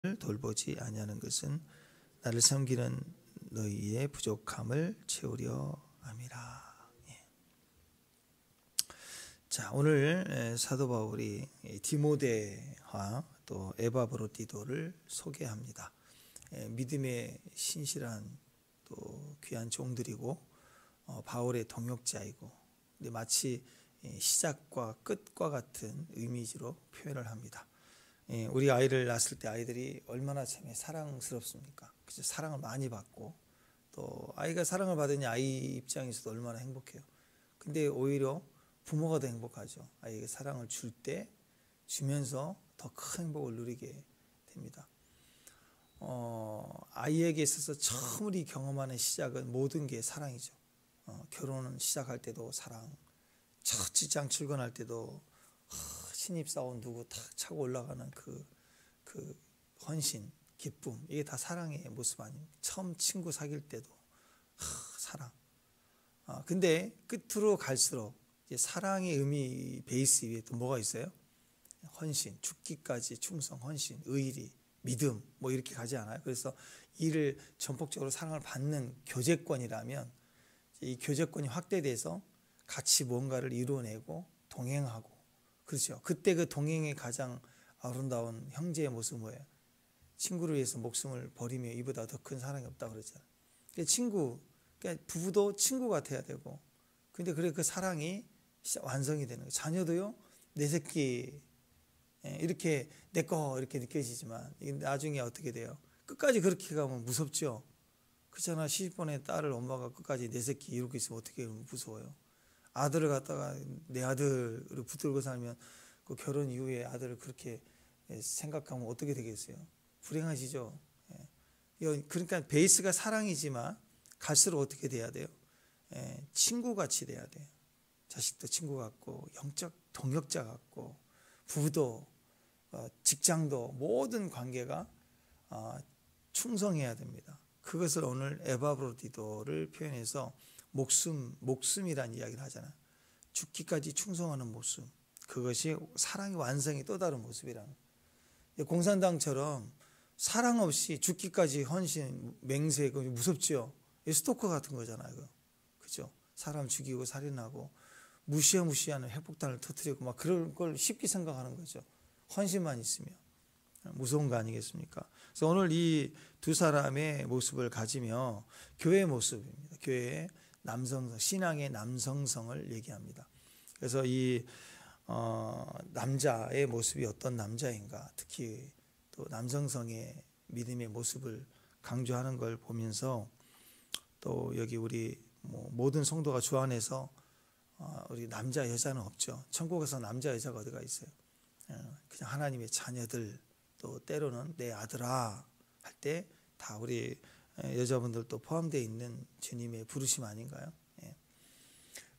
돌보지 아니하는 것은 나를 섬기는 너희의 부족함을 채우려 함이라. 자, 오늘 사도 바울이 디모데와 또 에바브로디도를 소개합니다. 믿음의 신실한 또 귀한 종들이고 바울의 동역자이고, 근데 마치 시작과 끝과 같은 이미지로 표현을 합니다. 우리 아이를 낳았을 때 아이들이 얼마나 참 사랑스럽습니까? 그죠? 사랑을 많이 받고, 또 아이가 사랑을 받으니 아이 입장에서도 얼마나 행복해요. 근데 오히려 부모가 더 행복하죠. 아이에게 사랑을 줄 때, 주면서 더 큰 행복을 누리게 됩니다. 아이에게 있어서 처음으로 경험하는 시작은 모든 게 사랑이죠. 결혼은 시작할 때도 사랑, 첫 직장 출근할 때도 신입사원 누구 탁 차고 올라가는 그 헌신, 기쁨, 이게 다 사랑의 모습 아닙니까? 처음 친구 사귈 때도 사랑. 근데 끝으로 갈수록 이제 사랑의 의미 베이스 위에 또 뭐가 있어요? 헌신, 죽기까지 충성, 헌신, 의리, 믿음, 뭐 이렇게 가지 않아요? 그래서 이를 전폭적으로 사랑을 받는 교제권이라면, 이 교제권이 확대돼서 같이 뭔가를 이루어내고 동행하고, 그렇죠. 그때 그 동행의 가장 아름다운 형제의 모습은 뭐예요? 친구를 위해서 목숨을 버리며 이보다 더 큰 사랑이 없다 그러잖아요. 그러니까 부부도 친구 같아야 되고, 근데 그래 그 사랑이 완성이 되는 거예요. 자녀도요, 내 새끼 이렇게 내 거 이렇게 느껴지지만 나중에 어떻게 돼요? 끝까지 그렇게 가면 무섭죠. 그렇잖아. 시집보낸 딸을 엄마가 끝까지 내 새끼 이러고 있으면 어떻게 무서워요. 아들을 갖다가 내 아들을 붙들고 살면 그 결혼 이후에 아들을 그렇게 생각하면 어떻게 되겠어요? 불행하시죠. 그러니까 베이스가 사랑이지만 갈수록 어떻게 돼야 돼요? 친구같이 돼야 돼요. 자식도 친구 같고, 영적 동역자 같고, 부부도 직장도 모든 관계가 충성해야 됩니다. 그것을 오늘 에바브로디도를 표현해서 목숨이란 이야기를 하잖아요. 죽기까지 충성하는 모습, 그것이 사랑의 완성의 또 다른 모습이라는 거예요. 공산당처럼 사랑 없이 죽기까지 헌신, 맹세, 그거 무섭죠. 스토커 같은 거잖아요. 그죠? 사람 죽이고 살인하고 무시무시한 핵폭탄을 터뜨리고 막 그런 걸 쉽게 생각하는 거죠. 헌신만 있으면 무서운 거 아니겠습니까? 그래서 오늘 이 두 사람의 모습을 가지며 교회의 모습입니다. 교회의 남성성, 신앙의 남성성을 얘기합니다. 그래서 이 남자의 모습이 어떤 남자인가, 특히 또 남성성의 믿음의 모습을 강조하는 걸 보면서, 또 여기 우리 모든 성도가 주 안에서 우리 남자 여자는 없죠. 천국에서 남자 여자가 어디가 있어요? 그냥 하나님의 자녀들, 또 때로는 내 아들아 할 때 다 우리 여자분들도 포함되어 있는 주님의 부르심 아닌가요?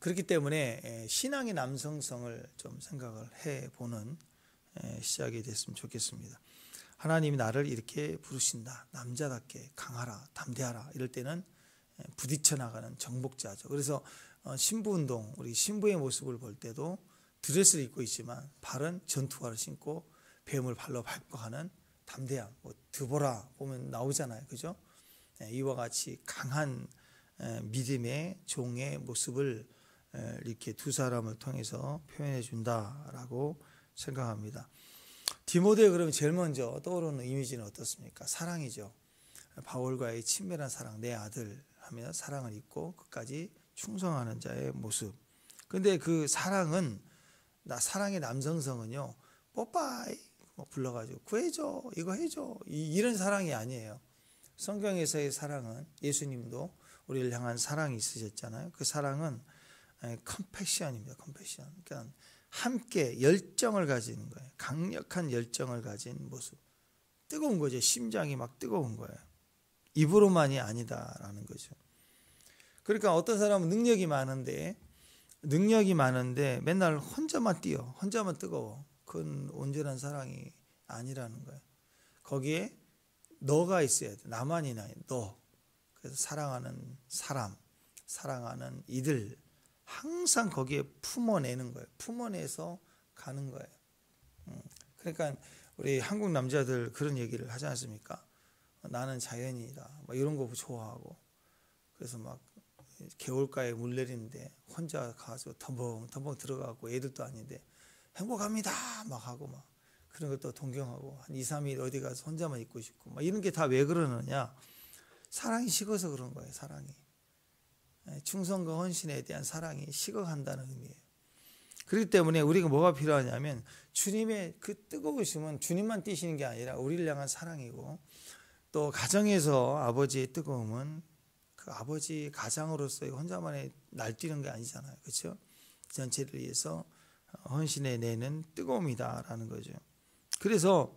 그렇기 때문에 신앙의 남성성을 좀 생각을 해보는 시작이 됐으면 좋겠습니다. 하나님이 나를 이렇게 부르신다. 남자답게 강하라, 담대하라. 이럴 때는 부딪혀 나가는 정복자죠. 그래서 신부운동, 우리 신부의 모습을 볼 때도 드레스를 입고 있지만 발은 전투화를 신고 뱀을 발로 밟고 하는 담대함, 드보라 보면 나오잖아요. 그죠? 이와 같이 강한 믿음의 종의 모습을 이렇게 두 사람을 통해서 표현해 준다라고 생각합니다. 디모데 그러면 제일 먼저 떠오르는 이미지는 어떻습니까? 사랑이죠. 바울과의 친밀한 사랑, 내 아들 하며 사랑을 입고 끝까지 충성하는 자의 모습. 근데 그 사랑은, 사랑의 남성성은요, 뽀빠이 불러가지고 구해줘, 이거 해줘, 이런 사랑이 아니에요. 성경에서의 사랑은, 예수님도 우리를 향한 사랑이 있으셨잖아요. 그 사랑은 컴패션입니다. 컴패션. 그러니까 함께 열정을 가진 거예요. 강력한 열정을 가진 모습. 뜨거운 거죠. 심장이 막 뜨거운 거예요. 입으로만이 아니다라는 거죠. 그러니까 어떤 사람은 능력이 많은데 맨날 혼자만 뛰어, 혼자만 뜨거워. 그건 온전한 사랑이 아니라는 거예요. 거기에 너가 있어야 돼. 나만이 너. 그래서 사랑하는 사람, 사랑하는 이들 항상 거기에 품어내는 거예요. 품어내서 가는 거예요. 그러니까 우리 한국 남자들 그런 얘기를 하지 않습니까? 나는 자연인이다. 막 이런 거 좋아하고. 그래서 막 개울가에 물 내리는데 혼자 가서 덤벙 들어가고 애들도 아닌데 행복합니다 막 하고 막 그런 것도 동경하고 한 2, 3일 어디 가서 혼자만 있고 싶고 막 이런 게 다 왜 그러느냐? 사랑이 식어서 그런 거예요. 사랑이. 충성과 헌신에 대한 사랑이 식어간다는 의미예요. 그렇기 때문에 우리가 뭐가 필요하냐면 주님의 그 뜨거우심은 주님만 뛰시는 게 아니라 우리를 향한 사랑이고, 또 가정에서 아버지의 뜨거움은 그 아버지 가장으로서 혼자만의 날뛰는 게 아니잖아요. 그렇죠? 전체를 위해서 헌신해 내는 뜨거움이다라는 거죠. 그래서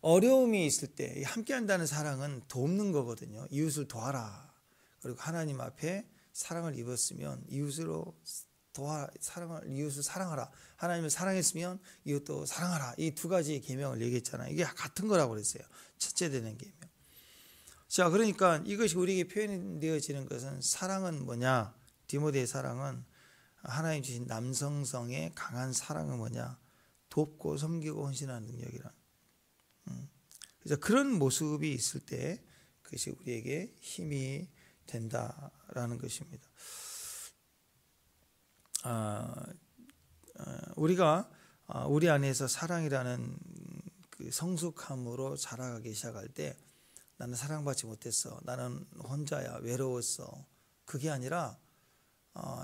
어려움이 있을 때 함께 한다는 사랑은 돕는 거거든요. 이웃을 도와라. 그리고 하나님 앞에 사랑을 입었으면 이웃을 사랑하라. 하나님을 사랑했으면 이웃도 사랑하라. 이 두 가지 계명을 얘기했잖아요. 이게 같은 거라고 그랬어요. 첫째 되는 계명. 자, 그러니까 이것이 우리에게 표현되어지는 것은, 사랑은 뭐냐? 디모데의 사랑은 하나님 주신 남성성의 강한 사랑은 뭐냐? 돕고 섬기고 헌신하는 능력이란. 그래서 그런 모습이 있을 때 그것이 우리에게 힘이 된다라는 것입니다. 우리가 우리 안에서 사랑이라는 그 성숙함으로 자라가기 시작할 때, 나는 사랑받지 못했어, 나는 혼자야, 외로웠어, 그게 아니라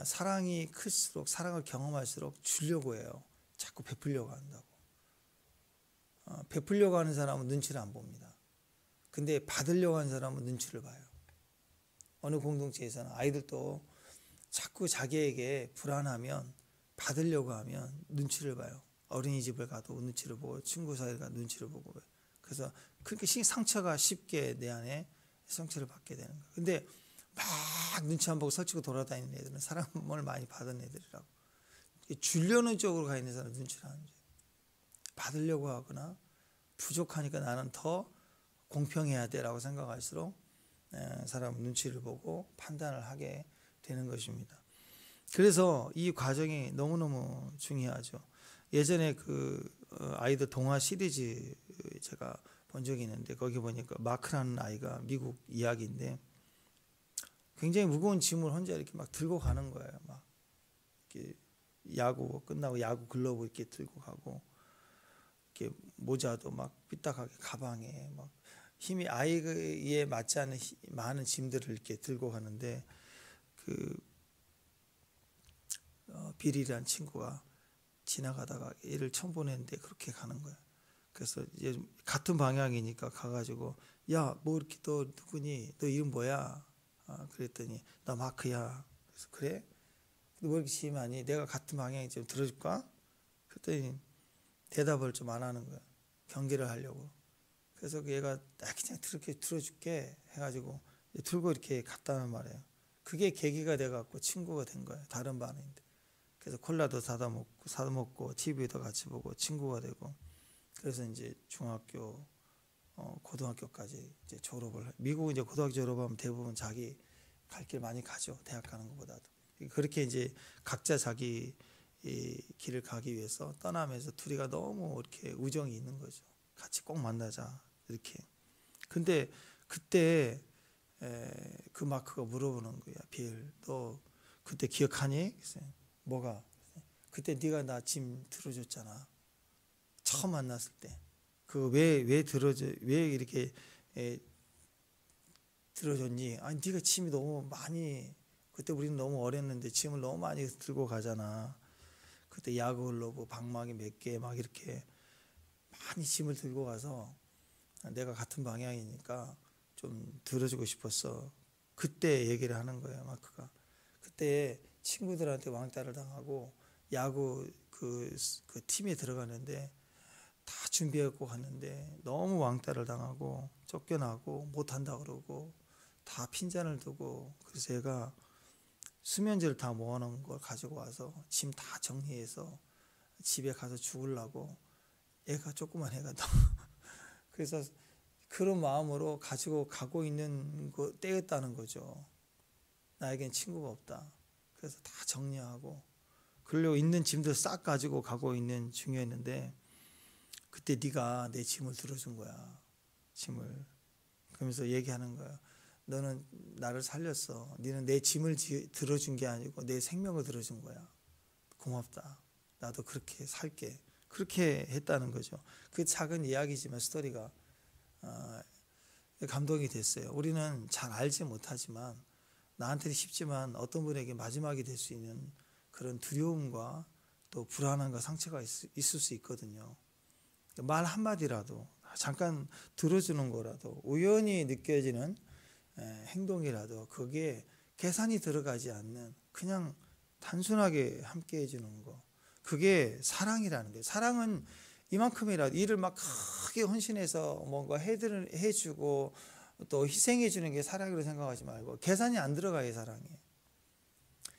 사랑이 클수록, 사랑을 경험할수록 주려고 해요. 자꾸 베풀려고 한다고. 베풀려고 하는 사람은 눈치를 안 봅니다. 근데 받으려고 하는 사람은 눈치를 봐요. 어느 공동체에서는 아이들도 자꾸 자기에게 불안하면, 받으려고 하면 눈치를 봐요. 어린이집을 가도 눈치를 보고, 친구 사이에 가도 눈치를 보고. 그래서 그렇게 상처가 쉽게 내 안에 상처를 받게 되는 거예요. 근데 막 눈치 안 보고 설치고 돌아다니는 애들은 사랑을 많이 받은 애들이라고. 주려는 쪽으로 가 있는 사람은 눈치를 안 줘요. 받으려고 하거나 부족하니까 나는 더 공평해야 돼라고 생각할수록 사람은 눈치를 보고 판단을 하게 되는 것입니다. 그래서 이 과정이 너무너무 중요하죠. 예전에 그 아이들 동화 시리즈 제가 본 적이 있는데, 거기 보니까 마크라는 아이가 미국 이야기인데 굉장히 무거운 짐을 혼자 이렇게 막 들고 가는 거예요. 막 이렇게 야구 끝나고 야구 글러브 이렇게 들고 가고, 이렇게 모자도 막 삐딱하게 가방에 막 힘이 아이에 맞지 않는 많은 짐들을 이렇게 들고 가는데, 그 빌이라는 친구가 지나가다가 얘를 처음 보냈는데 그렇게 가는 거야. 그래서 이제 같은 방향이니까 가가지고, 야, 뭐 이렇게 너 누구니? 너 이름 뭐야? 그랬더니 나 마크야. 그래서 그래? 너 왜 이렇게 심하니? 내가 같은 방향이 좀 들어줄까? 그랬더니 대답을 좀 안 하는 거야. 경계를 하려고. 그래서 얘가 나 그냥 이렇게 들어줄게 해가지고 들고 이렇게 갔다는 말이에요. 그게 계기가 돼갖고 친구가 된 거예요. 다른 반인데. 그래서 콜라도 사다 먹고 TV도 같이 보고 친구가 되고, 그래서 이제 중학교, 고등학교까지 이제 졸업을. 미국은 이제 고등학교 졸업하면 대부분 자기 갈 길 많이 가죠. 대학 가는 것보다도. 그렇게 이제 각자 자기 이 길을 가기 위해서 떠나면서 둘이가 너무 이렇게 우정이 있는 거죠. 같이 꼭 만나자 이렇게. 근데 그때 그 마크가 물어보는 거야. 빌, 너 그때 기억하니? 뭐가? 그때 네가 나 짐 들어줬잖아. 처음 만났을 때. 그 왜 이렇게 들어줬니? 아니 네가 짐이 너무 많이, 그때 우리는 너무 어렸는데 짐을 너무 많이 들고 가잖아. 그때 야구 글러브 방망이 몇 개 막 이렇게 많이 짐을 들고 가서 내가 같은 방향이니까 좀 들어주고 싶었어. 그때 얘기를 하는 거예요, 마크가. 그때 친구들한테 왕따를 당하고 야구 그 팀에 들어가는데 다 준비하고 갔는데 너무 왕따를 당하고 쫓겨나고 못한다 그러고 다 핀잔을 두고, 그래서 얘가 수면제를 다 모아놓은 걸 가지고 와서 짐 다 정리해서 집에 가서 죽으려고, 애가 조그만 애가 그래서 그런 마음으로 가지고 가고 있는 때였다는 거죠. 나에겐 친구가 없다. 그래서 다 정리하고 그러려고 있는 짐들 싹 가지고 가고 있는 중이었는데, 그때 네가 내 짐을 들어준 거야. 짐을. 그러면서 얘기하는 거야. 너는 나를 살렸어. 너는 내 짐을 들어준 게 아니고 내 생명을 들어준 거야. 고맙다. 나도 그렇게 살게. 그렇게 했다는 거죠. 그 작은 이야기지만 스토리가 감동이 됐어요. 우리는 잘 알지 못하지만 나한테는 쉽지만 어떤 분에게 마지막이 될 수 있는 그런 두려움과 또 불안함과 상처가 있을 수 있거든요. 말 한마디라도 잠깐 들어주는 거라도 우연히 느껴지는 행동이라도 그게 계산이 들어가지 않는 그냥 단순하게 함께 해주는 거, 그게 사랑이라는 거예요. 사랑은 이만큼이라도 일을 막 크게 헌신해서 뭔가 해주고 또 희생해주는 게 사랑이라고 생각하지 말고 계산이 안 들어가요. 사랑이.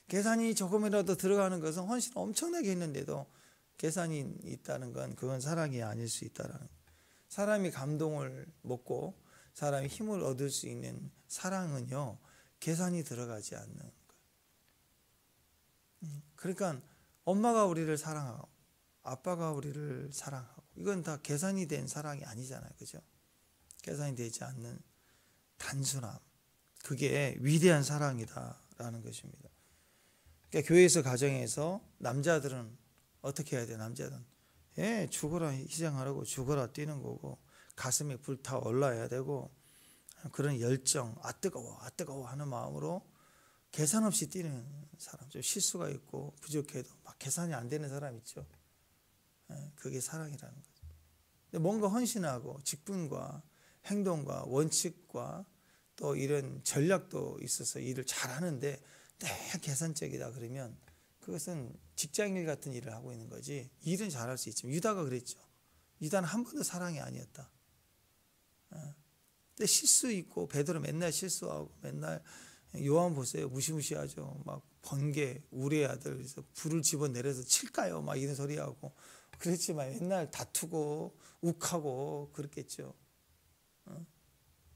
계산이 조금이라도 들어가는 것은 헌신 엄청나게 했는데도 계산이 있다는 건 그건 사랑이 아닐 수 있다라는 거예요. 사람이 감동을 먹고 사람이 힘을 얻을 수 있는 사랑은요, 계산이 들어가지 않는 거예요. 그러니까 엄마가 우리를 사랑하고 아빠가 우리를 사랑하고 이건 다 계산이 된 사랑이 아니잖아요. 그죠? 계산이 되지 않는 단순함, 그게 위대한 사랑이다라는 것입니다. 그러니까 교회에서 가정에서 남자들은 어떻게 해야 돼? 남자들은 죽어라 희생하라고 죽어라 뛰는 거고 가슴에 불타 올라야 되고 그런 열정, 뜨거워 하는 마음으로 계산 없이 뛰는 사람, 좀 실수가 있고 부족해도 막 계산이 안 되는 사람 있죠. 그게 사랑이라는 거죠. 근데 뭔가 헌신하고 직분과 행동과 원칙과 또 이런 전략도 있어서 일을 잘하는데 내가 계산적이다 그러면 그것은 직장일 같은 일을 하고 있는 거지. 일은 잘할 수 있지만 유다가 그랬죠. 유다는 한 번도 사랑이 아니었다. 근데 실수 있고 베드로 맨날 실수하고 맨날 요한 보세요. 무시무시하죠. 막 번개 우리의 아들 그래서 불을 집어내려서 칠까요? 막 이런 소리하고 그랬지만 맨날 다투고 욱하고 그랬겠죠.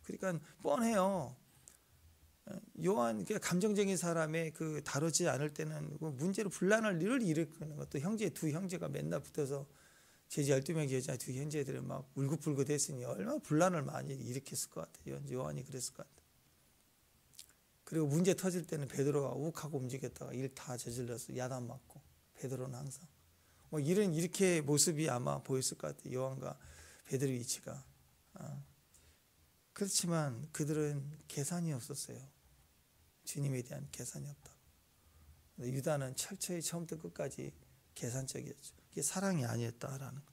그러니까 뻔해요. 요한 감정적인 사람의 그 다루지 않을 때는 문제로 분란을 늘 일으키는 것도 두 형제가 맨날 붙어서 제자 12명의 여자 두 형제들이 막 울긋불긋 했으니 얼마나 분란을 많이 일으켰을 것 같아요. 요한이 그랬을 것 같아요. 그리고 문제 터질 때는 베드로가 욱하고 움직였다가 일 다 저질러서 야단 맞고 베드로는 항상 이렇게 모습이 아마 보였을 것 같아요. 요한과 베드로의 위치가. 그렇지만 그들은 계산이 없었어요. 주님에 대한 계산이 없다. 유다는 철저히 처음부터 끝까지 계산적이었죠. 그게 사랑이 아니었다라는 거.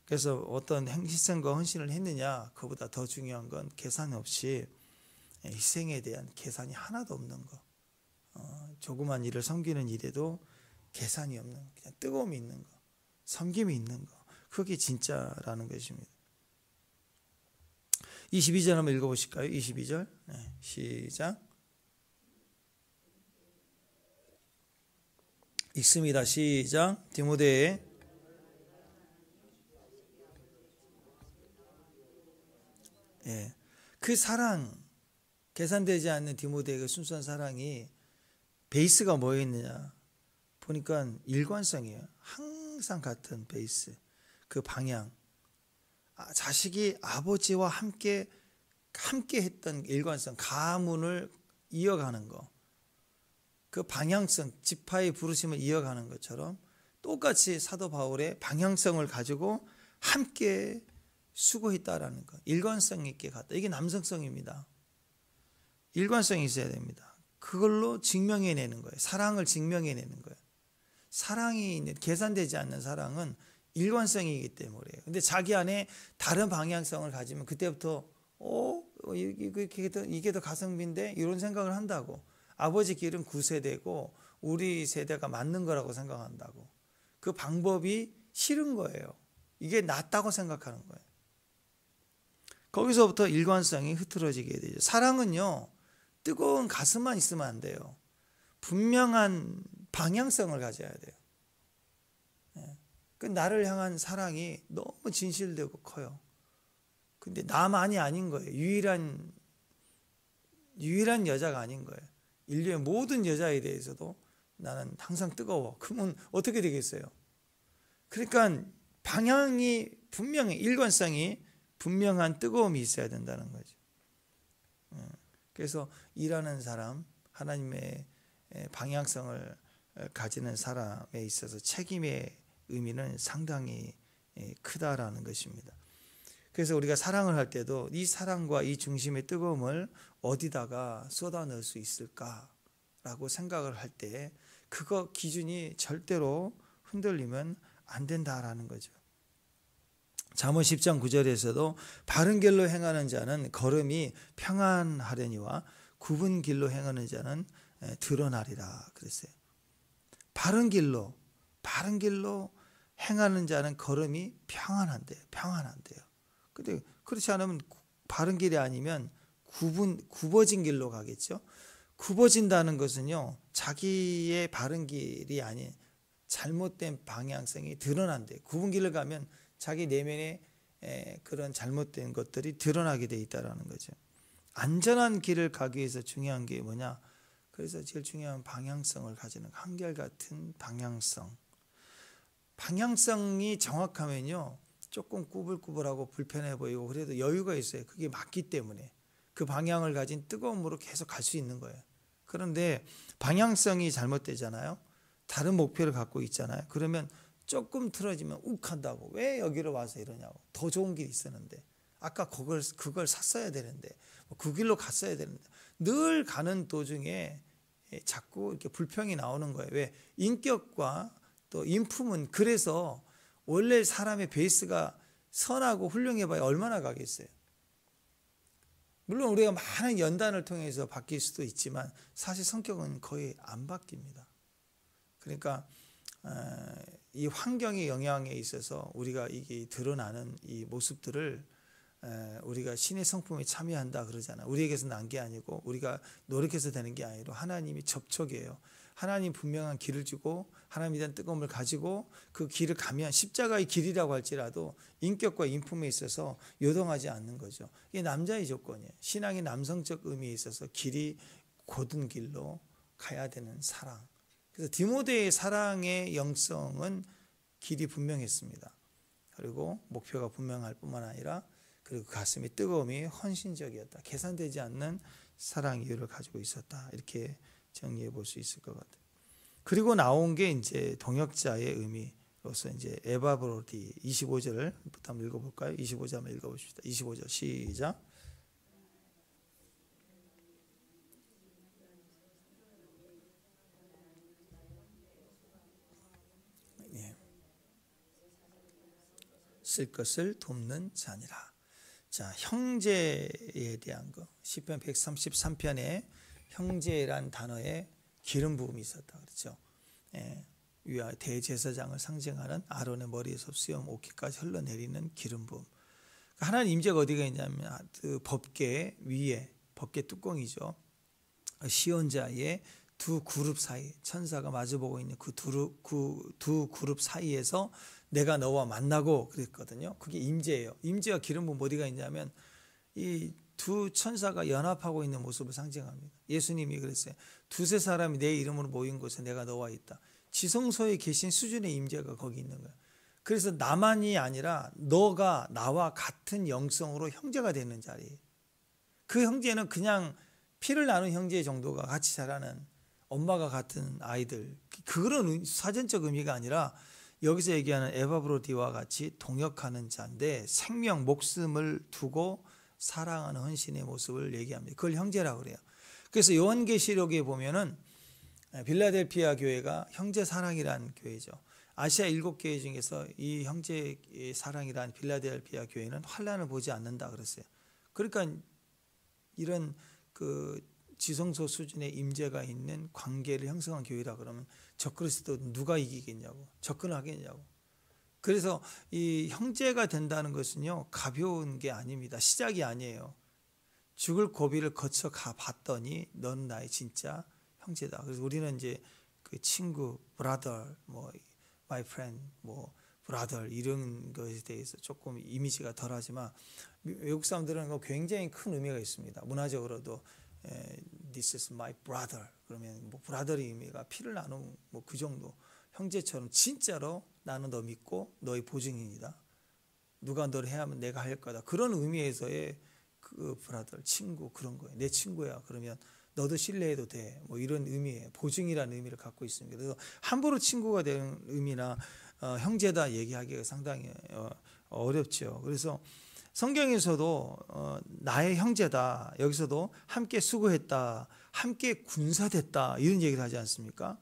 그래서 어떤 희생과 헌신을 했느냐, 그보다 더 중요한 건 계산 없이 희생에 대한 계산이 하나도 없는 거. 조그만 일을 섬기는 일에도 계산이 없는 거. 그냥 뜨거움이 있는 거, 섬김이 있는 거. 그게 진짜라는 것입니다. 22절 한번 읽어보실까요? 22절 시작. 읽습니다. 시작. 디모데의 그 사랑, 계산되지 않는 디모데의 그 순수한 사랑이 베이스가 뭐였느냐 보니까 일관성이에요. 항상 같은 베이스, 그 방향. 자식이 아버지와 함께 했던 일관성, 가문을 이어가는 거, 그 방향성, 지파의 부르심을 이어가는 것처럼 똑같이 사도 바울의 방향성을 가지고 함께 수고했다라는 거, 일관성 있게 갔다. 이게 남성성입니다. 일관성이 있어야 됩니다. 그걸로 증명해내는 거예요. 사랑을 증명해내는 거예요. 사랑이 있는, 계산되지 않는 사랑은 일관성이기 때문에요. 근데 자기 안에 다른 방향성을 가지면 그때부터 이게 더 가성비인데 이런 생각을 한다고. 아버지 길은 구세대고 우리 세대가 맞는 거라고 생각한다고. 그 방법이 싫은 거예요. 이게 낫다고 생각하는 거예요. 거기서부터 일관성이 흐트러지게 되죠. 사랑은요, 뜨거운 가슴만 있으면 안 돼요. 분명한 방향성을 가져야 돼요. 그 나를 향한 사랑이 너무 진실되고 커요. 근데 나만이 아닌 거예요. 유일한 여자가 아닌 거예요. 인류의 모든 여자에 대해서도 나는 항상 뜨거워. 그러면 어떻게 되겠어요? 그러니까 방향이 분명히 일관성이 분명한 뜨거움이 있어야 된다는 거죠. 그래서 일하는 사람, 하나님의 방향성을 가지는 사람에 있어서 책임의 의미는 상당히 크다라는 것입니다. 그래서 우리가 사랑을 할 때도 이 사랑과 이 중심의 뜨거움을 어디다가 쏟아넣을 수 있을까라고 생각을 할 때 그거 기준이 절대로 흔들리면 안 된다라는 거죠. 잠언 10장 9절에서도 바른 길로 행하는 자는 걸음이 평안하려니와 굽은 길로 행하는 자는 드러나리라 그랬어요. 바른 길로 행하는 자는 걸음이 평안한데요. 근데 그렇지 않으면 바른 길이 아니면 굽어진 길로 가겠죠. 굽어진다는 것은요, 자기의 바른 길이 아닌 잘못된 방향성이 드러난대. 굽은 길을 가면 자기 내면에 그런 잘못된 것들이 드러나게 돼 있다는 거죠. 안전한 길을 가기 위해서 중요한 게 뭐냐? 그래서 제일 중요한 방향성을 가지는 한결같은 방향성. 방향성이 정확하면요, 조금 꾸불꾸불하고 불편해 보이고 그래도 여유가 있어요. 그게 맞기 때문에 그 방향을 가진 뜨거움으로 계속 갈 수 있는 거예요. 그런데 방향성이 잘못되잖아요. 다른 목표를 갖고 있잖아요. 그러면 조금 틀어지면 욱한다고. 왜 여기로 와서 이러냐고. 더 좋은 길이 있었는데. 아까 그걸 샀어야 되는데. 그 길로 갔어야 되는데. 늘 가는 도중에 자꾸 이렇게 불평이 나오는 거예요. 왜? 인격과 또 인품은 그래서 원래 사람의 베이스가 선하고 훌륭해 봐야 얼마나 가겠어요. 물론 우리가 많은 연단을 통해서 바뀔 수도 있지만 사실 성격은 거의 안 바뀝니다. 그러니까 이 환경의 영향에 있어서 우리가 이게 드러나는 이 모습들을 우리가 신의 성품에 참여한다 그러잖아요. 우리에게서 난 게 아니고 우리가 노력해서 되는 게 아니라 하나님이 접촉이에요. 하나님 분명한 길을 주고 하나님에 대한 뜨거움을 가지고 그 길을 가면 십자가의 길이라고 할지라도 인격과 인품에 있어서 요동하지 않는 거죠. 이게 남자의 조건이에요. 신앙의 남성적 의미에 있어서 길이 곧은 길로 가야 되는 사랑. 그래서 디모데의 사랑의 영성은 길이 분명했습니다. 그리고 목표가 분명할 뿐만 아니라 그리고 가슴이 뜨거움이 헌신적이었다. 계산되지 않는 사랑 이유를 가지고 있었다. 이렇게 정리해 볼 수 있을 것 같아요. 그리고 나온 게 이제 동역자의 의미로서 이제 에바브로디 25절부터 한번 읽어볼까요? 25절 한번 읽어봅시다. 25절 시작. 예. 쓸 것을 돕는 자니라. 자, 형제에 대한 거. 시편 133편에 형제란 단어에 기름 부음이 있었다 그렇죠. 위와 대제사장을 상징하는 아론의 머리에서 수염 옷깃까지 흘러내리는 기름 부음. 하나님 임재가 어디가 있냐면 그 법궤 위에 법궤 뚜껑이죠. 시온자의 두 그룹 사이 천사가 마주보고 있는 그 두 그룹 사이에서 내가 너와 만나고 그랬거든요. 그게 임재예요. 임재와 기름 부음 어디가 있냐면 이 두 천사가 연합하고 있는 모습을 상징합니다. 예수님이 그랬어요. 두세 사람이 내 이름으로 모인 곳에 내가 너와 있다. 지성소에 계신 수준의 임재가 거기 있는 거예요. 그래서 나만이 아니라 너가 나와 같은 영성으로 형제가 되는 자리. 그 형제는 그냥 피를 나눈 형제 정도가 같이 자라는 엄마가 같은 아이들. 그런 사전적 의미가 아니라 여기서 얘기하는 에바브로디와 같이 동역하는 자인데 생명, 목숨을 두고 사랑하는 헌신의 모습을 얘기합니다. 그걸 형제라고 그래요. 그래서 요한계시록에 보면은 빌라델피아 교회가 형제 사랑이라는 교회죠. 아시아 7교회 중에서 이 형제 사랑이라는 빌라델피아 교회는 환난을 보지 않는다 그랬어요. 그러니까 이런 그 지성소 수준의 임재가 있는 관계를 형성한 교회라 그러면 적그리스도 누가 이기겠냐고, 접근하겠냐고. 그래서 이 형제가 된다는 것은요 가벼운 게 아닙니다. 시작이 아니에요. 죽을 고비를 거쳐 가 봤더니 넌 나의 진짜 형제다. 그래서 우리는 이제 그 친구, brother, 뭐 my friend, 뭐 brother 이런 것에 대해서 조금 이미지가 덜하지만 외국 사람들은 굉장히 큰 의미가 있습니다. 문화적으로도 this is my brother 그러면 뭐 brother의 의미가 피를 나누는 뭐 그 정도 형제처럼 진짜로 나는 너 믿고 너의 보증인이다. 누가 너를 해하면 내가 할 거다. 그런 의미에서의 그 브라더, 친구, 그런 거예요. 내 친구야. 그러면 너도 신뢰해도 돼. 뭐 이런 의미의 보증이라는 의미를 갖고 있습니다. 그래서 함부로 친구가 되는 의미나 형제다 얘기하기가 상당히 어렵죠. 그래서 성경에서도 나의 형제다. 여기서도 함께 수고했다. 함께 군사됐다. 이런 얘기를 하지 않습니까?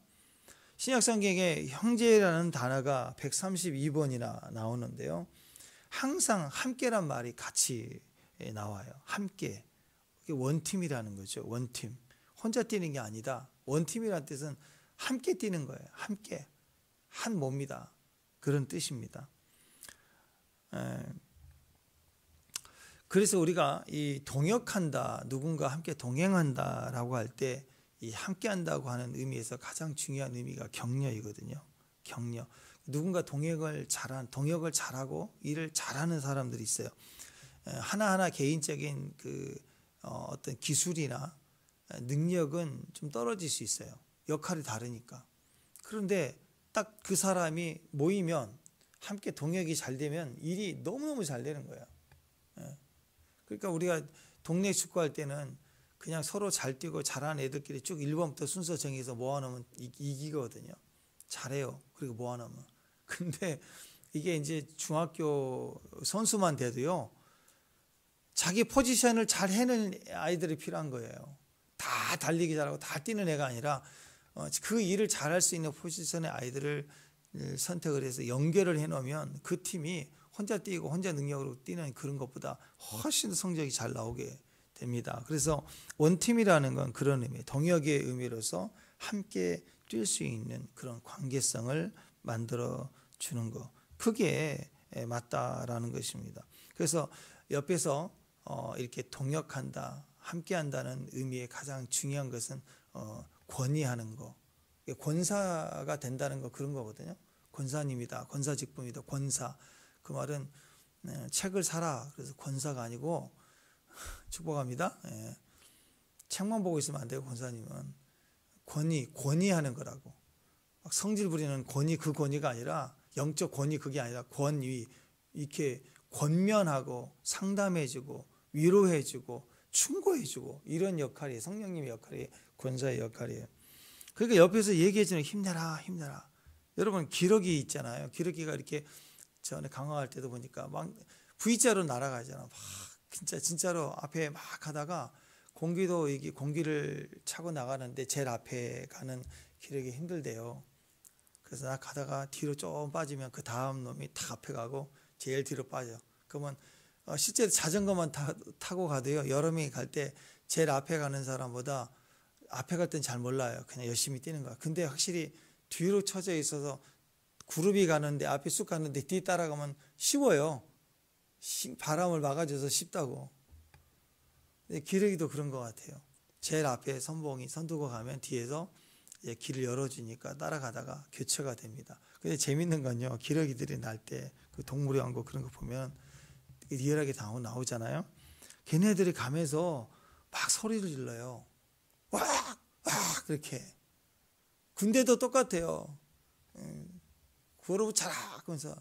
신약성경에 형제라는 단어가 132번이나 나오는데요. 항상 함께란 말이 같이 나와요. 함께. 원팀이라는 거죠. 원팀. 혼자 뛰는 게 아니다. 원팀이라는 뜻은 함께 뛰는 거예요. 함께. 한 몸이다. 그런 뜻입니다. 그래서 우리가 이 동역한다, 누군가 함께 동행한다라고 할 때 이 함께한다고 하는 의미에서 가장 중요한 의미가 격려이거든요. 격려. 누군가 동역을 잘하고 일을 잘하는 사람들이 있어요. 하나하나 개인적인 어떤 기술이나 능력은 좀 떨어질 수 있어요. 역할이 다르니까. 그런데 딱 그 사람이 모이면 함께 동역이 잘 되면 일이 너무너무 잘 되는 거예요. 그러니까 우리가 동네 축구할 때는 그냥 서로 잘 뛰고 잘하는 애들끼리 쭉 1번부터 순서 정해서 모아놓으면 이기거든요. 잘해요. 그리고 모아놓으면. 근데 이게 이제 중학교 선수만 돼도요. 자기 포지션을 잘 해내는 아이들이 필요한 거예요. 다 달리기 잘하고 다 뛰는 애가 아니라 그 일을 잘할 수 있는 포지션의 아이들을 선택을 해서 연결을 해놓으면 그 팀이 혼자 뛰고 혼자 능력으로 뛰는 그런 것보다 훨씬 성적이 잘 나오게 됩니다. 그래서 원팀이라는 건 그런 의미, 동역의 의미로서 함께 뛸 수 있는 그런 관계성을 만들어 주는 것, 그게 맞다라는 것입니다. 그래서 옆에서 이렇게 동역한다, 함께한다는 의미의 가장 중요한 것은 권위하는 거, 권사가 된다는 거 그런 거거든요. 권사님이다, 권사직분이다, 권사. 그 말은 책을 사라. 그래서 권사가 아니고 축복합니다. 책만 보고 있으면 안 돼요. 권사님은 권위하는 거라고. 막 성질 부리는 권위, 그 권위가 아니라 영적 권위, 그게 아니라 권위, 이렇게 권면하고 상담해주고 위로해주고 충고해주고 이런 역할이 성령님의 역할이 권사의 역할이에요. 그러니까 옆에서 얘기해주는 힘내라, 힘내라. 여러분 기러기 있잖아요. 기러기가 이렇게 전에 강화할 때도 보니까 막 V자로 날아가잖아. 막 진짜로 앞에 막 가다가 공기를 차고 나가는데 제일 앞에 가는 기러기 힘들대요. 그래서 나 가다가 뒤로 좀 빠지면 그 다음 놈이 다 앞에 가고 제일 뒤로 빠져. 그러면 실제로 자전거만 타고 가도요. 여러 명이 갈 때 제일 앞에 가는 사람보다 앞에 갈 땐 잘 몰라요. 그냥 열심히 뛰는 거야. 근데 확실히 뒤로 쳐져 있어서 그룹이 가는데 앞에 쑥 가는데 뒤 따라가면 쉬워요. 바람을 막아줘서 쉽다고. 기러기도 그런 것 같아요. 제일 앞에 선두가 가면 뒤에서 길을 열어주니까 따라가다가 교체가 됩니다. 근데 재밌는 건요. 기러기들이 날 때 그 동물의 왕국 그런 거 보면 리얼하게 나오잖아요. 걔네들이 가면서 막 소리를 질러요. 와! 와! 그렇게. 군대도 똑같아요. 구호로 차라! 그러면서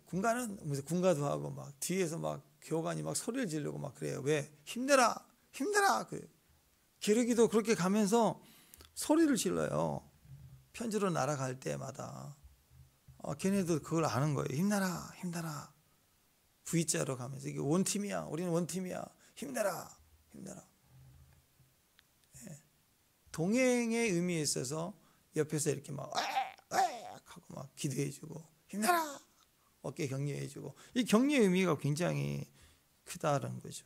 군가는 무슨 군가도 하고 막 뒤에서 막 교관이 막 소리를 지르고 막 그래요. 왜? 힘내라! 힘내라! 그래요. 기러기도 그렇게 가면서 소리를 질러요. 편지로 날아갈 때마다. 걔네도 그걸 아는 거예요. 힘내라! 힘내라! V자로 가면서 이게 원팀이야. 우리는 원팀이야. 힘내라! 힘내라! 예. 동행의 의미에 있어서 옆에서 이렇게 막 하고 막 기도해주고 힘내라! 어깨 격려해주고 이 격려의 의미가 굉장히 크다는 거죠.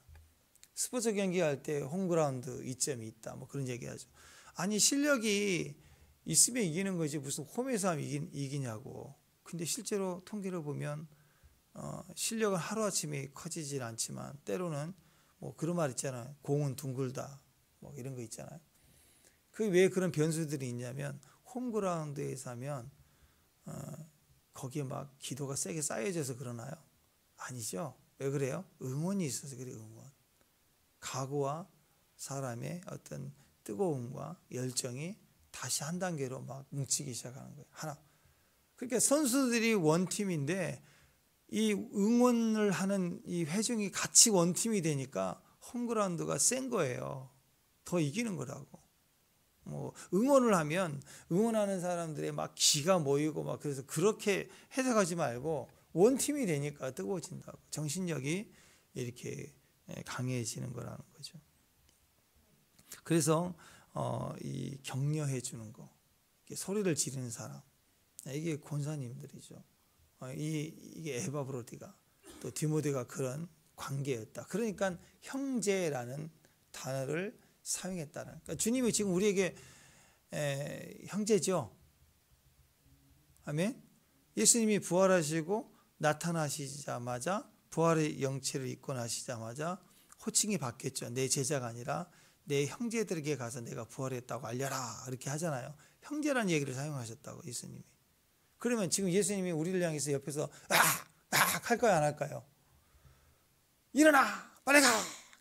스포츠 경기할 때 홈그라운드 이점이 있다. 뭐 그런 얘기하죠. 아니 실력이 있으면 이기는 거지 무슨 홈에서 하면 이기냐고. 근데 실제로 통계를 보면 실력은 하루아침에 커지질 않지만 때로는 뭐 그런 말 있잖아요. 공은 둥글다. 뭐 이런 거 있잖아요. 그 왜 그런 변수들이 있냐면 홈그라운드에서 하면 거기에 막 기도가 세게 쌓여져서 그러나요? 아니죠. 왜 그래요? 응원이 있어서 그래요. 응원. 각오와 사람의 어떤 뜨거움과 열정이 다시 한 단계로 막 뭉치기 시작하는 거예요. 하나. 그러니까 선수들이 원팀인데 이 응원을 하는 이 회중이 같이 원팀이 되니까 홈그라운드가 센 거예요. 더 이기는 거라고. 뭐 응원을 하면 응원하는 사람들의 막 기가 모이고 막 그래서 그렇게 해석하지 말고 원팀이 되니까 뜨거워진다고. 정신력이 이렇게 강해지는 거라는 거죠. 그래서 이 격려해 주는 거, 소리를 지르는 사람, 이게 권사님들이죠. 이게 에바브로디가 또 디모데가 그런 관계였다. 그러니까 형제라는 단어를 사용했다는. 그러니까 주님이 지금 우리에게 형제죠. 아멘. 예수님이 부활하시고 나타나시자마자 부활의 영체를 입고 나시자마자 호칭이 바뀌었죠. 내 제자가 아니라 내 형제들에게 가서 내가 부활했다고 알려라 이렇게 하잖아요. 형제라는 얘기를 사용하셨다고 예수님이. 그러면 지금 예수님이 우리를 향해서 옆에서 할까요 안 할까요? 일어나 빨리 가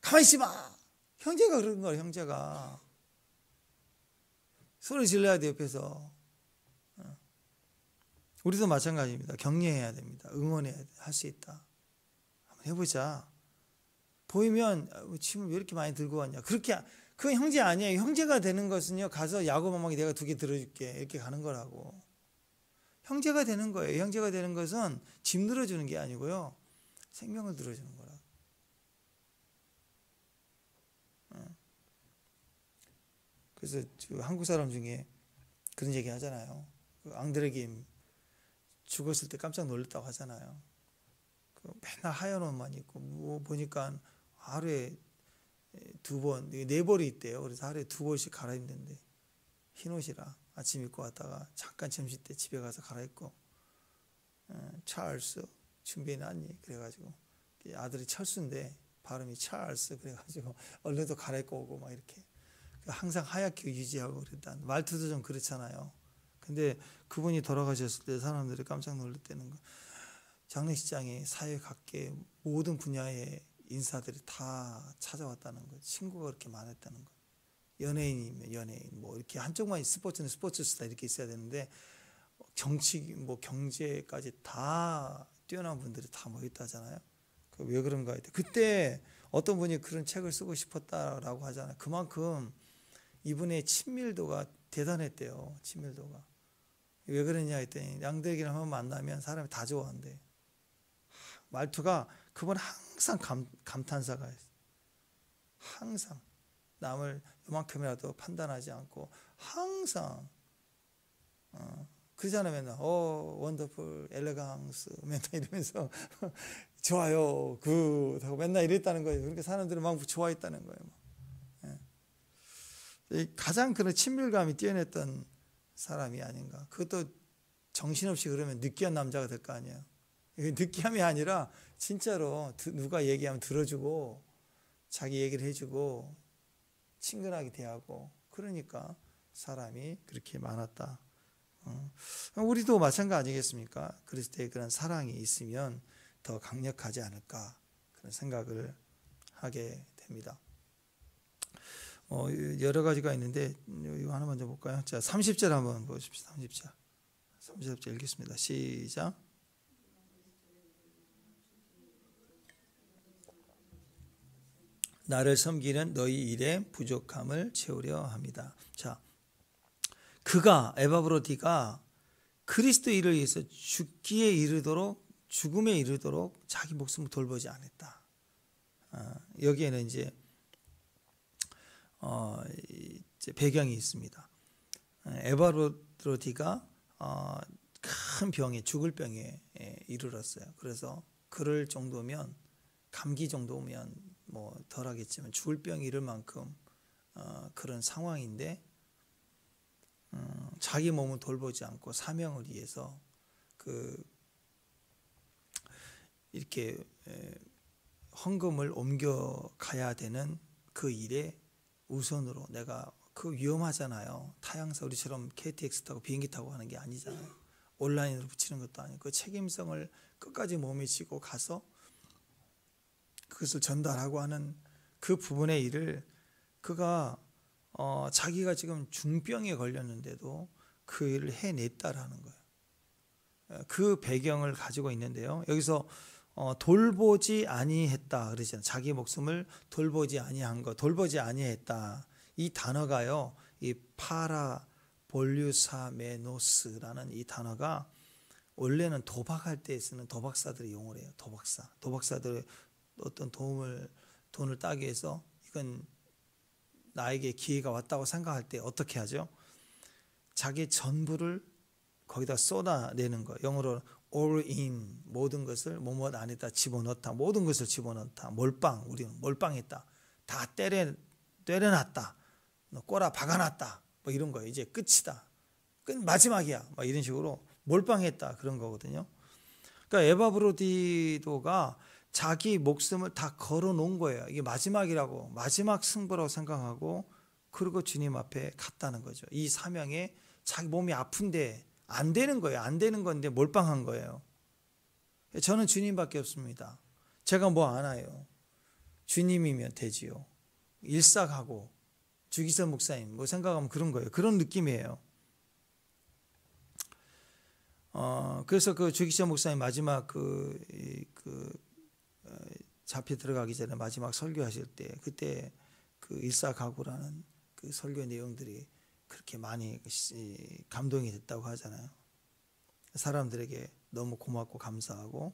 가만히 있지 마. 형제가 그런 거예요. 형제가 소리 질러야 돼 옆에서. 우리도 마찬가지입니다. 격려해야 됩니다. 응원해야 할 수 있다. 한번 해보자. 보이면 짐을 왜 이렇게 많이 들고 왔냐. 그렇게 그건 형제 아니에요. 형제가 되는 것은요. 가서 야구방망이 내가 2개 들어줄게 이렇게 가는 거라고. 형제가 되는 거예요. 형제가 되는 것은 짐 들어주는 게 아니고요. 생명을 들어주는 거라고. 그래서 한국 사람 중에 그런 얘기 하잖아요. 그 앙드레 김 죽었을 때 깜짝 놀랐다고 하잖아요. 그 맨날 하얀 옷만 입고 뭐 보니까 하루에 2번, 4벌이 있대요. 그래서 하루에 2벌씩 갈아입는데 흰 옷이라 아침 입고 왔다가 잠깐 점심 때 집에 가서 갈아입고 찰스 준비해 놨니? 그래가지고 아들이 철수인데 발음이 찰스 그래가지고 얼른 또 갈아입고 오고 막 이렇게 항상 하얗게 유지하고 그랬다. 말투도 좀 그렇잖아요. 근데 그분이 돌아가셨을 때 사람들이 깜짝 놀랐다는 거. 장례식장에 사회 각계 모든 분야의 인사들이 다 찾아왔다는 거. 친구가 그렇게 많았다는 거. 연예인이면 연예인, 뭐 이렇게 한쪽만 스포츠는 스포츠 스타 이렇게 있어야 되는데 정치, 뭐 경제까지 다 뛰어난 분들이 다 모였다잖아요. 왜 그런가 했더니 그때 어떤 분이 그런 책을 쓰고 싶었다라고 하잖아요. 그만큼 이분의 친밀도가 대단했대요. 친밀도가. 왜 그러냐 했더니 양대기를 한번 만나면 사람이 다 좋아한대. 말투가 그분 항상 감탄사가 있어요. 항상 남을 요만큼이라도 판단하지 않고 항상 그러잖아요. 맨날 원더풀 엘레강스 맨날 이러면서 좋아요 굿 하고 맨날 이랬다는 거예요. 그러니까 사람들은 막 좋아했다는 거예요. 가장 그런 친밀감이 뛰어났던 사람이 아닌가. 그것도 정신없이 그러면 느끼한 남자가 될 거 아니에요. 느끼함이 아니라 진짜로 누가 얘기하면 들어주고 자기 얘기를 해주고 친근하게 대하고 그러니까 사람이 그렇게 많았다. 우리도 마찬가지 아니겠습니까? 그리스도의 그런 사랑이 있으면 더 강력하지 않을까 그런 생각을 하게 됩니다. 여러 가지가 있는데 이거 하나 먼저 볼까요? 자, 30절 한번 보십시오. 30절 읽겠습니다. 시작. 나를 섬기는 너희 일의 부족함을 채우려 합니다. 자, 그가 에바브로디가 그리스도 일을 위해서 죽기에 이르도록 죽음에 이르도록 자기 목숨을 돌보지 않았다. 여기에는 이제 배경이 있습니다. 에바브로디가 큰 병에 죽을 병에 이르렀어요. 그래서 그럴 정도면 감기 정도면 뭐 덜하겠지만 죽을 병이 이를 만큼 그런 상황인데 자기 몸을 돌보지 않고 사명을 위해서 이렇게 헌금을 옮겨가야 되는 그 일에 우선으로 내가 그 위험하잖아요. 타향사 우리처럼 KTX 타고 비행기 타고 하는 게 아니잖아요. 온라인으로 붙이는 것도 아니고 그 책임성을 끝까지 몸에 쥐고 가서 그것을 전달하고 하는 그 부분의 일을 그가 자기가 지금 중병에 걸렸는데도 그 일을 해냈다라는 거예요. 그 배경을 가지고 있는데요. 여기서 돌보지 아니했다 그러잖아요. 자기 목숨을 돌보지 아니한 것, 돌보지 아니했다. 이 단어가요, 이 파라볼류사메노스라는 이 단어가 원래는 도박할 때 쓰는 도박사들의 용어를 해요. 도박사들의 어떤 돈을 따기 위해서 이건 나에게 기회가 왔다고 생각할 때 어떻게 하죠? 자기 전부를 거기다 쏟아내는 거. 영어로 all in, 모든 것을 뭐뭐 안에다 집어넣다. 모든 것을 집어넣다. 몰빵, 우리는 몰빵했다. 다 때려놨다. 꼬라 박아놨다. 뭐 이런 거예요. 이제 끝이다. 마지막이야. 막 이런 식으로 몰빵했다. 그런 거거든요. 그러니까 에바브로디도가 자기 목숨을 다 걸어놓은 거예요. 이게 마지막이라고, 마지막 승부라고 생각하고, 그리고 주님 앞에 갔다는 거죠. 이 사명에 자기 몸이 아픈데 안 되는 거예요. 안 되는 건데 몰빵한 거예요. 저는 주님밖에 없습니다. 제가 뭐 아나요? 주님이면 되지요. 일삭하고 주기서 목사님 뭐 생각하면 그런 거예요. 그런 느낌이에요. 그래서 그 주기서 목사님 마지막 잡혀 들어가기 전에 마지막 설교하실 때 그때 그 일사각오라는 그 설교 내용들이 그렇게 많이 감동이 됐다고 하잖아요. 사람들에게 너무 고맙고 감사하고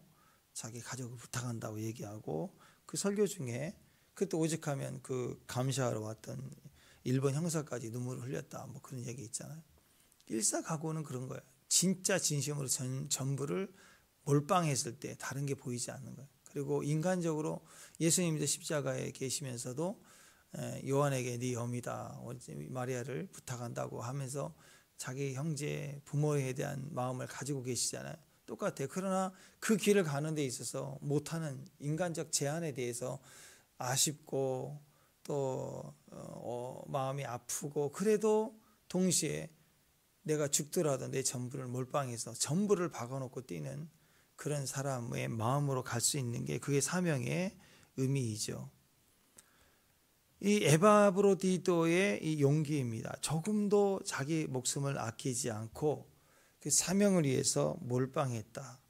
자기 가족을 부탁한다고 얘기하고, 그 설교 중에 그때 오직하면 그 감시하러 왔던 일본 형사까지 눈물을 흘렸다, 뭐 그런 얘기 있잖아요. 일사각오는 그런 거예요. 진짜 진심으로 전부를 몰빵했을 때 다른 게 보이지 않는 거예요. 그리고 인간적으로 예수님도 십자가에 계시면서도 요한에게 네 어미다 마리아를 부탁한다고 하면서 자기 형제 부모에 대한 마음을 가지고 계시잖아요. 똑같아요. 그러나 그 길을 가는 데 있어서 못하는 인간적 제한에 대해서 아쉽고 또 마음이 아프고, 그래도 동시에 내가 죽더라도 내 전부를 몰빵해서 전부를 박아놓고 뛰는 그런 사람의 마음으로 갈 수 있는 게 그게 사명의 의미이죠. 이 에바브로디도의 이 용기입니다. 조금도 자기 목숨을 아끼지 않고 그 사명을 위해서 몰빵했다.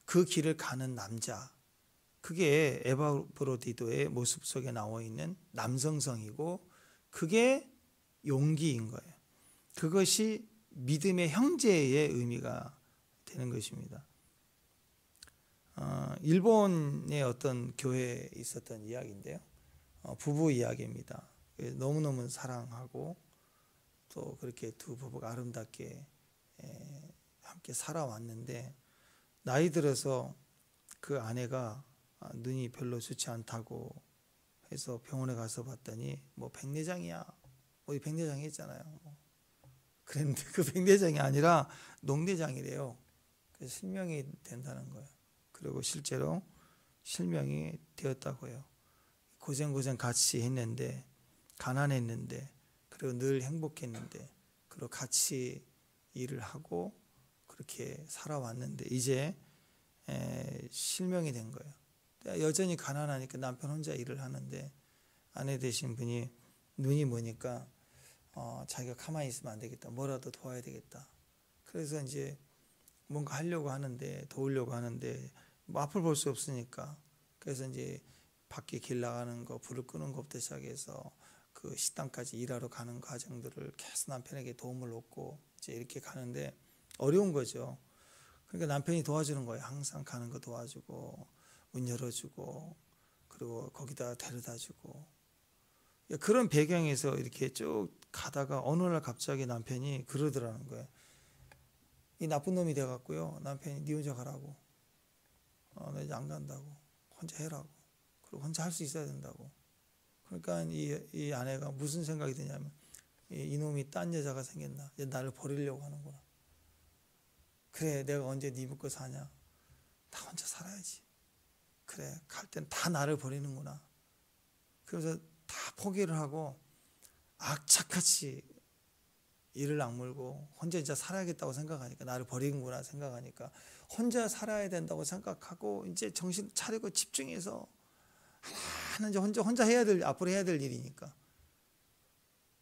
그 길을 가는 남자. 그게 에바브로디도의 모습 속에 나와 있는 남성성이고, 그게 용기인 거예요. 그것이 믿음의 형제의 의미가 되는 것입니다. 일본의 어떤 교회에 있었던 이야기인데요. 부부 이야기입니다. 너무너무 사랑하고 또 그렇게 두 부부가 아름답게 함께 살아왔는데, 나이 들어서 그 아내가 눈이 별로 좋지 않다고 해서 병원에 가서 봤더니 뭐 백내장이야. 어디 백내장이 있잖아요. 그런데 그 백내장이 아니라 녹내장이래요. 그래서 실명이 된다는 거예요. 그리고 실제로 실명이 되었다고 해요. 고생 같이 했는데, 가난했는데, 그리고 늘 행복했는데, 그리고 같이 일을 하고 그렇게 살아왔는데 이제 실명이 된 거예요. 여전히 가난하니까 남편 혼자 일을 하는데, 아내 되신 분이 눈이 머니까 자기가 가만히 있으면 안 되겠다. 뭐라도 도와야 되겠다. 그래서 이제 뭔가 하려고 하는데, 도우려고 하는데 뭐 앞을 볼 수 없으니까, 그래서 이제 밖에 길 나가는 거, 불을 끄는 것부터 시작해서 그 식당까지 일하러 가는 과정들을 계속 남편에게 도움을 얻고 이제 이렇게 가는데 어려운 거죠. 그러니까 남편이 도와주는 거예요. 항상 가는 거 도와주고 문 열어주고 그리고 거기다 데려다주고. 그런 배경에서 이렇게 쭉 가다가 어느 날 갑자기 남편이 그러더라는 거예요. 이 나쁜 놈이 돼갖고요, 남편이 네 혼자 가라고, 나 이제 안 간다고, 혼자 해라고, 그리고 혼자 할 수 있어야 된다고. 그러니까 이 아내가 무슨 생각이 드냐면, 이놈이 딴 여자가 생겼나, 이제 나를 버리려고 하는구나. 그래, 내가 언제 네 먹고 사냐, 나 혼자 살아야지. 그래, 갈 땐 다 나를 버리는구나. 그래서 다 포기를 하고 악착같이 이를 악물고 혼자 진짜 살아야겠다고 생각하니까, 나를 버리는구나 생각하니까 혼자 살아야 된다고 생각하고 이제 정신 차리고 집중해서 하나는 이제 혼자 해야 될, 앞으로 해야 될 일이니까.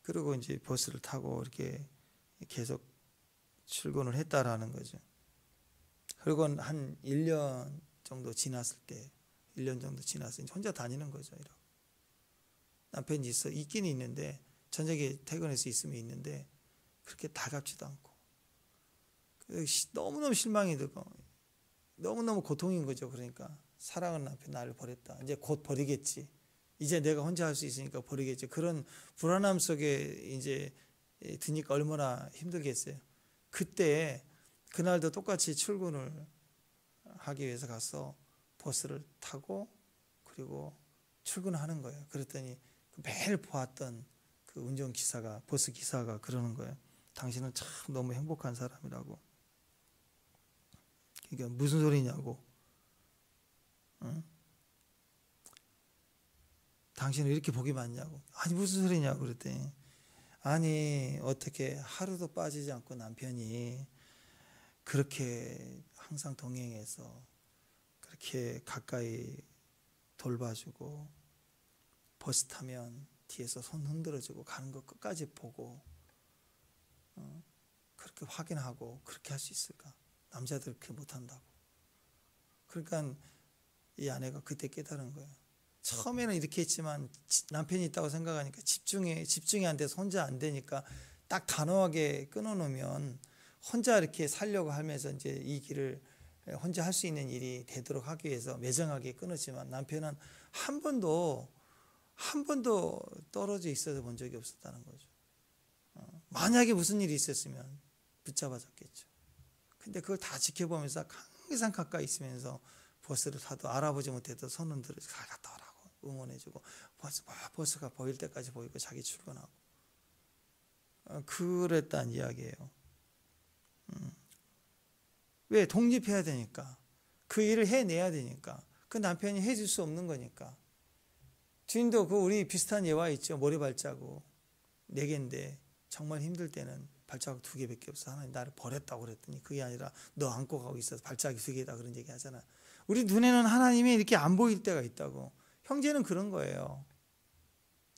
그리고 이제 버스를 타고 이렇게 계속 출근을 했다라는 거죠. 그리고 한 1년 정도 지났을 때 1년 정도 지나서 이제 혼자 다니는 거죠. 이러고. 남편이 있긴 있는데 저녁에 퇴근해서 있으면 있는데 그렇게 달갑지도 않고 너무너무 실망이 들고 너무너무 고통인 거죠. 그러니까 사랑하는 남편 나를 버렸다. 이제 곧 버리겠지. 이제 내가 혼자 할 수 있으니까 버리겠지. 그런 불안함 속에 이제 드니까 얼마나 힘들겠어요. 그때 그날도 똑같이 출근을 하기 위해서 가서 버스를 타고 그리고 출근하는 거예요. 그랬더니 매일 보았던 그 운전기사가 버스 기사가 그러는 거예요. 당신은 참 너무 행복한 사람이라고. 그러니까 무슨 소리냐고. 응? 당신은 이렇게 복이 많냐고. 아니 무슨 소리냐고 그랬더니 아니 어떻게 하루도 빠지지 않고 남편이 그렇게 항상 동행해서 그렇게 가까이 돌봐주고 버스 타면 뒤에서 손 흔들어주고 가는 거 끝까지 보고 그렇게 확인하고 그렇게 할 수 있을까? 남자들 그렇게 못한다고. 그러니까 이 아내가 그때 깨달은 거예요. 처음에는 이렇게 했지만 남편이 있다고 생각하니까 집중이 안 돼서 혼자 안 되니까 딱 단호하게 끊어놓으면 혼자 이렇게 살려고 하면서 이제 이 길을 혼자 할 수 있는 일이 되도록 하기 위해서 매정하게 끊었지만 남편은 한 번도 떨어져 있어서 본 적이 없었다는 거죠. 만약에 무슨 일이 있었으면 붙잡아졌겠죠. 근데 그걸 다 지켜보면서 항상 가까이 있으면서 버스를 타도 알아보지 못해도 손 흔들어 갔다 오라고 응원해주고 버스가 보일 때까지 보이고 자기 출근하고 그랬단 이야기예요. 왜? 독립해야 되니까. 그 일을 해내야 되니까. 그 남편이 해줄 수 없는 거니까. 주인도 그 우리 비슷한 예화 있죠. 모래 발자국 4개인데 정말 힘들 때는 발자국 2개밖에 없어. 하나님 나를 버렸다고 그랬더니 그게 아니라 너 안고 가고 있어서 발자국이 2개다 그런 얘기 하잖아. 우리 눈에는 하나님이 이렇게 안 보일 때가 있다고. 형제는 그런 거예요.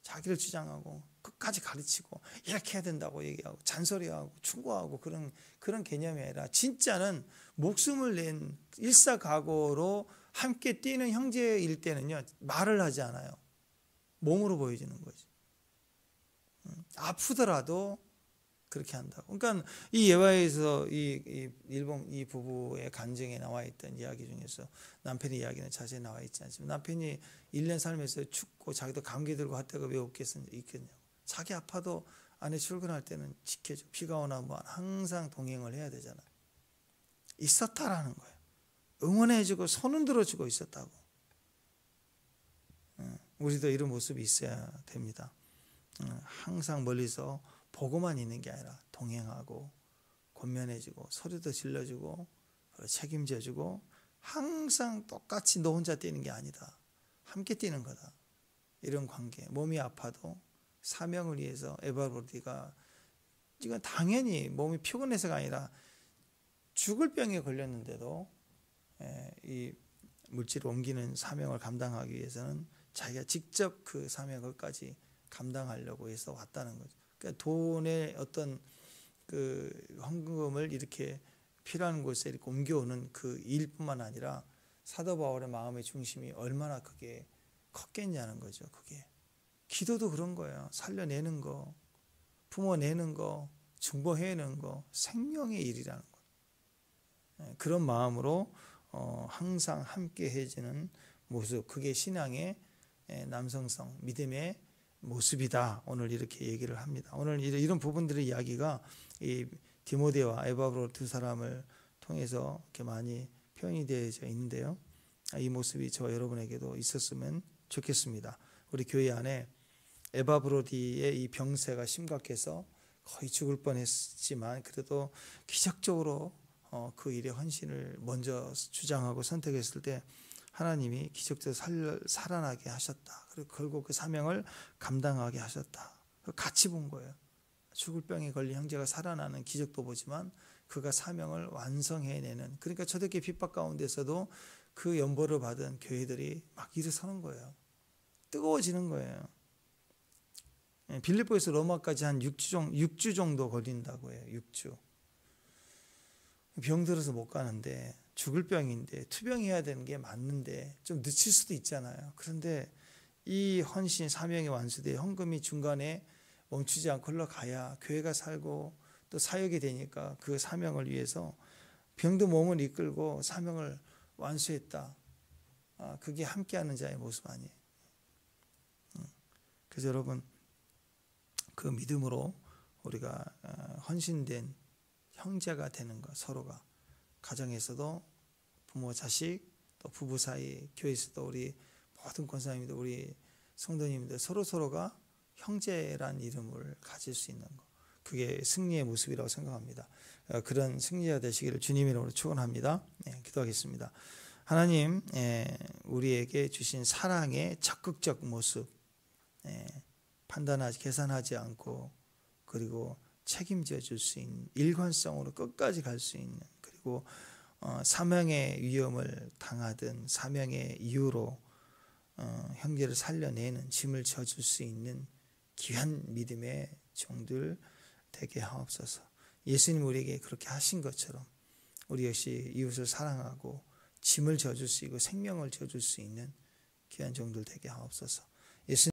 자기를 주장하고 끝까지 가르치고 이렇게 해야 된다고 얘기하고 잔소리하고 충고하고 그런 개념이 아니라 진짜는 목숨을 낸 일사각오로 함께 뛰는 형제일 때는요 말을 하지 않아요. 몸으로 보여주는 거지. 아프더라도 그렇게 한다고. 그러니까 이 예화에서 일본 이 부부의 간증에 나와 있던 이야기 중에서 남편의 이야기는 자세히 나와 있지 않지만 남편이 1년 살면서 춥고 자기도 감기 들고 할 때가 왜 있겠냐고. 자기 아파도 아내 출근할 때는 지켜줘. 비가 오나 뭐 항상 동행을 해야 되잖아. 있었다라는 거예요. 응원해주고 손 흔들어주고 있었다고. 우리도 이런 모습이 있어야 됩니다. 항상 멀리서 보고만 있는 게 아니라 동행하고 권면해주고 소리도 질러주고 책임져주고 항상 똑같이 너 혼자 뛰는 게 아니다. 함께 뛰는 거다. 이런 관계. 몸이 아파도 사명을 위해서 에바브로디가 이건 당연히 몸이 피곤해서가 아니라 죽을 병에 걸렸는데도 이 물질을 옮기는 사명을 감당하기 위해서는 자기가 직접 그 사명을까지 감당하려고 해서 왔다는 거죠. 그러니까 돈의 어떤 그 헌금을 이렇게 필요한 곳에 이렇게 옮겨오는 그 일뿐만 아니라 사도 바울의 마음의 중심이 얼마나 그게 컸겠냐는 거죠. 그게 기도도 그런 거예요. 살려내는 거, 품어내는 거, 중보해내는 거, 생명의 일이라는 거. 그런 마음으로 항상 함께 해지는 모습, 그게 신앙의 남성성, 믿음의 모습이다. 오늘 이렇게 얘기를 합니다. 오늘 이런 부분들의 이야기가 이 디모데와 에바브로 두 사람을 통해서 이렇게 많이 표현이 되어져 있는데요. 이 모습이 저와 여러분에게도 있었으면 좋겠습니다. 우리 교회 안에 에바브로디의 이 병세가 심각해서 거의 죽을 뻔했지만 그래도 기적적으로 그 일에 헌신을 먼저 주장하고 선택했을 때 하나님이 기적적으로 살아나게 하셨다. 그리고 결국 그 사명을 감당하게 하셨다. 같이 본 거예요. 죽을 병에 걸린 형제가 살아나는 기적도 보지만 그가 사명을 완성해내는, 그러니까 초대교회 핍박 가운데서도 그 연보를 받은 교회들이 막 일어서는 거예요. 뜨거워지는 거예요. 빌립보에서 로마까지 한 6주 정도 걸린다고 해요. 6주. 병들어서 못 가는데 죽을 병인데 투병해야 되는 게 맞는데 좀 늦출 수도 있잖아요. 그런데 이 헌신 사명이 완수돼 헌금이 중간에 멈추지 않고 흘러가야 교회가 살고 또 사역이 되니까 그 사명을 위해서 병도 몸을 이끌고 사명을 완수했다. 그게 함께하는 자의 모습 아니에요. 그래서 여러분 그 믿음으로 우리가 헌신된 형제가 되는 것, 서로가 가정에서도 부모 자식 또 부부 사이, 교회에서도 우리 모든 권사님들 우리 성도님들 서로가 형제란 이름을 가질 수 있는 것, 그게 승리의 모습이라고 생각합니다. 그런 승리자 되시기를 주님 이름으로 축원합니다. 기도하겠습니다. 하나님, 우리에게 주신 사랑의 적극적 모습, 판단하지 계산하지 않고 그리고 책임져 줄 수 있는 일관성으로 끝까지 갈 수 있는, 그리고 사명의 위험을 당하든 사명의 이유로 형제를 살려내는 짐을 져줄 수 있는 귀한 믿음의 종들 되게 하옵소서. 예수님 우리에게 그렇게 하신 것처럼 우리 역시 이웃을 사랑하고 짐을 져줄 수 있고 생명을 져줄 수 있는 귀한 종들 되게 하옵소서.